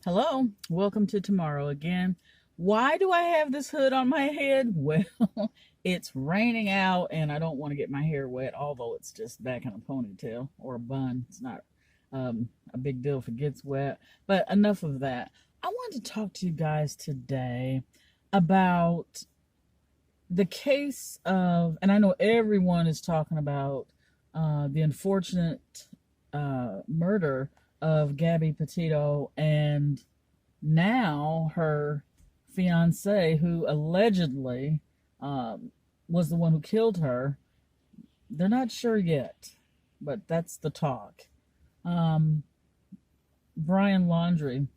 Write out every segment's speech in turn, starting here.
Hello, welcome to tomorrow again. Why do I have this hood on my head? Well, it's raining out and I don't want to get my hair wet, although it's just back in a ponytail or a bun. It's not a big deal if it gets wet. But enough of that. I wanted to talk to you guys today about the case of, and I know everyone is talking about the unfortunate murder of Gabby Petito and now her fiance, who allegedly was the one who killed her. They're not sure yet, but that's the talk. Um, Brian Laundrie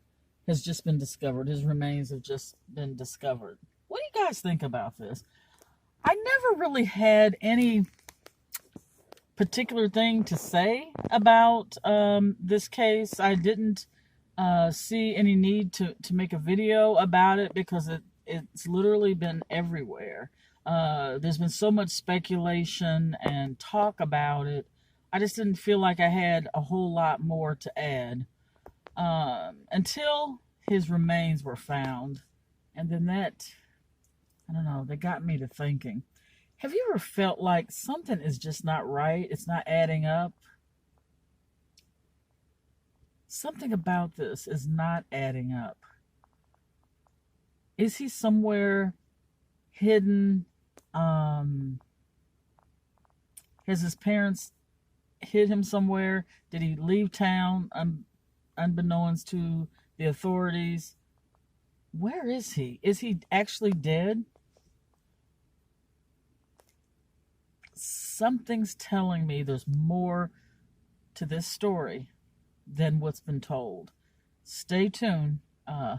has just been discovered. His remains have just been discovered. What do you guys think about this? I never really had any particular thing to say about this case. I didn't see any need to make a video about it because it's literally been everywhere. There's been so much speculation and talk about it. I just didn't feel like I had a whole lot more to add until his remains were found. And then that, I don't know, that got me to thinking. Have you ever felt like something is just not right? It's not adding up? Something about this is not adding up. Is he somewhere hidden? Has his parents hid him somewhere? Did he leave town unbeknownst to the authorities? Where is he? Is he actually dead? Something's telling me there's more to this story than what's been told. Stay tuned.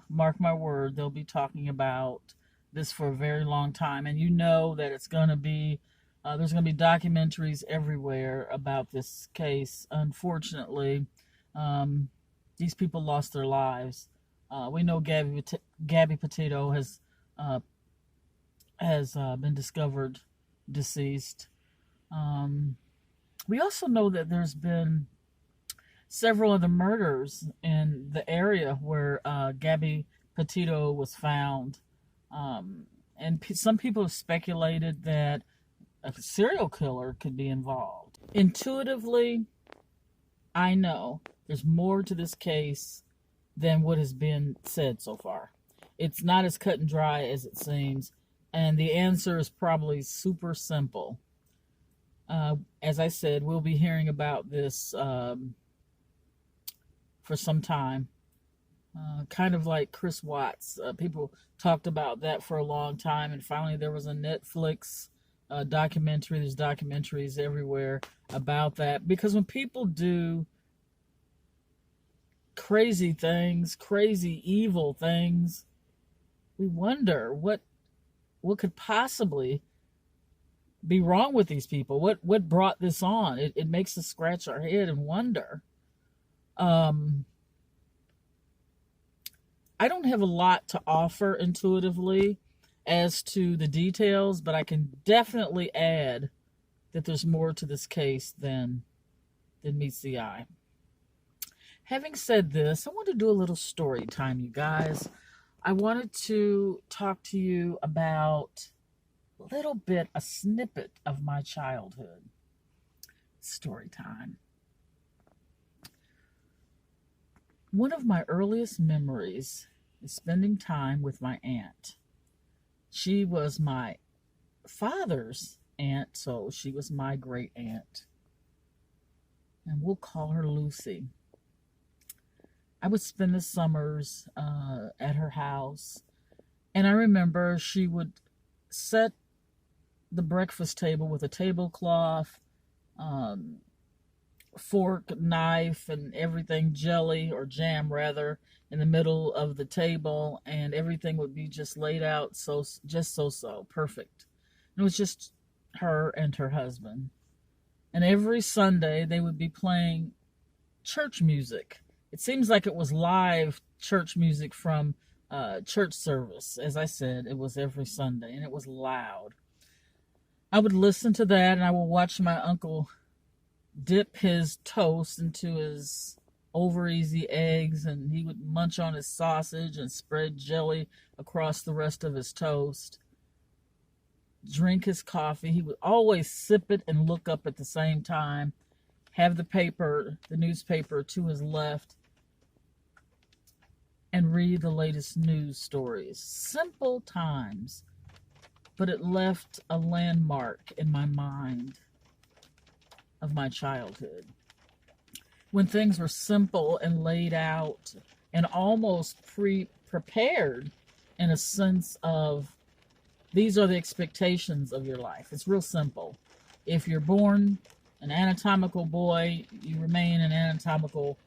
Mark my word, they'll be talking about this for a very long time. And you know that it's going to be, there's going to be documentaries everywhere about this case. Unfortunately, these people lost their lives. We know Gabby Petito has been discovered deceased. We also know that there's been several other murders in the area where Gabby Petito was found. And some people have speculated that a serial killer could be involved. Intuitively, I know there's more to this case than what has been said so far. It's not as cut and dry as it seems, and the answer is probably super simple. As I said, we'll be hearing about this for some time. Kind of like Chris Watts. People talked about that for a long time, and finally there was a Netflix documentary. There's documentaries everywhere about that. Because when people do crazy things, crazy evil things, we wonder what could possibly be wrong with these people. What brought this on? It makes us scratch our head and wonder. I don't have a lot to offer intuitively as to the details, but I can definitely add that there's more to this case than meets the eye. Having said this, I want to do a little story time, you guys. I wanted to talk to you about a little bit, a snippet of my childhood. Story time. One of my earliest memories is spending time with my aunt. She was my father's aunt, so she was my great aunt. And we'll call her Lucy. I would spend the summers at her house. And I remember she would set the breakfast table with a tablecloth, fork, knife, and everything, jelly or jam rather, in the middle of the table, and everything would be just laid out so perfect. It was just her and her husband. And every Sunday they would be playing church music. It seems like it was live church music from church service. As I said, it was every Sunday, and it was loud. I would listen to that, and I would watch my uncle dip his toast into his over easy eggs, and he would munch on his sausage and spread jelly across the rest of his toast, drink his coffee. He would always sip it and look up at the same time, have the newspaper to his left, and read the latest news stories. Simple times, but it left a landmark in my mind of my childhood. When things were simple and laid out and almost prepared, in a sense of, these are the expectations of your life. It's real simple. If you're born an anatomical boy, you remain an anatomical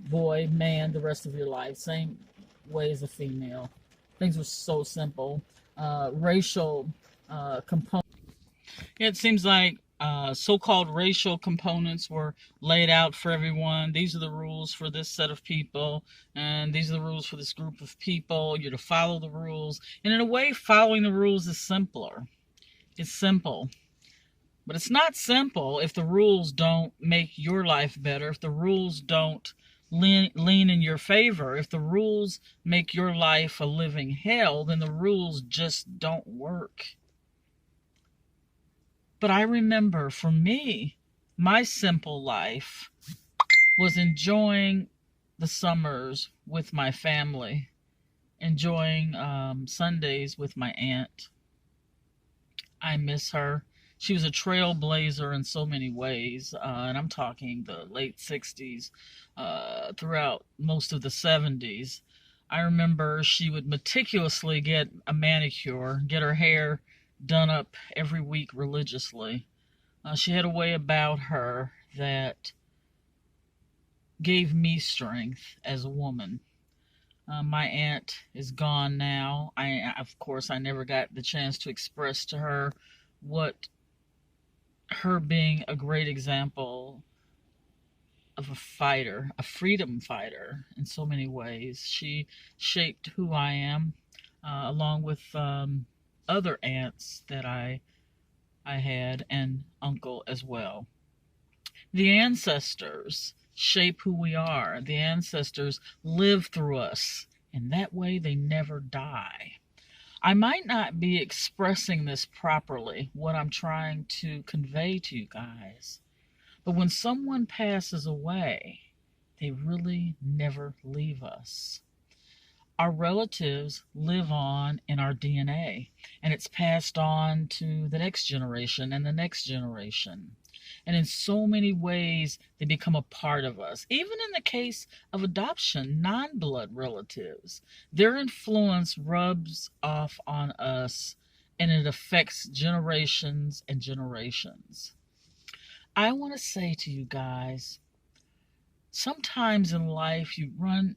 boy, man, the rest of your life. Same way as a female. Things were so simple. Racial components. It seems like so-called racial components were laid out for everyone. These are the rules for this set of people, and these are the rules for this group of people. You're to follow the rules. And in a way, following the rules is simpler. It's simple. But it's not simple if the rules don't make your life better, if the rules don't lean in your favor. If the rules make your life a living hell, then the rules just don't work. But I remember, for me, my simple life was enjoying the summers with my family, enjoying Sundays with my aunt. I miss her. She was a trailblazer in so many ways, and I'm talking the late 60s, throughout most of the 70s. I remember she would meticulously get a manicure, get her hair done up every week religiously. She had a way about her that gave me strength as a woman. My aunt is gone now. Of course, I never got the chance to express to her what her being a great example of a fighter, a freedom fighter in so many ways. She shaped who I am, along with other aunts that I had, and uncle as well. The ancestors shape who we are. The ancestors live through us, and that way they never die. I might not be expressing this properly, what I'm trying to convey to you guys, but when someone passes away, they really never leave us. Our relatives live on in our DNA, and it's passed on to the next generation and the next generation. And in so many ways, they become a part of us. Even in the case of adoption, non-blood relatives, their influence rubs off on us, and it affects generations and generations. I want to say to you guys, sometimes in life you run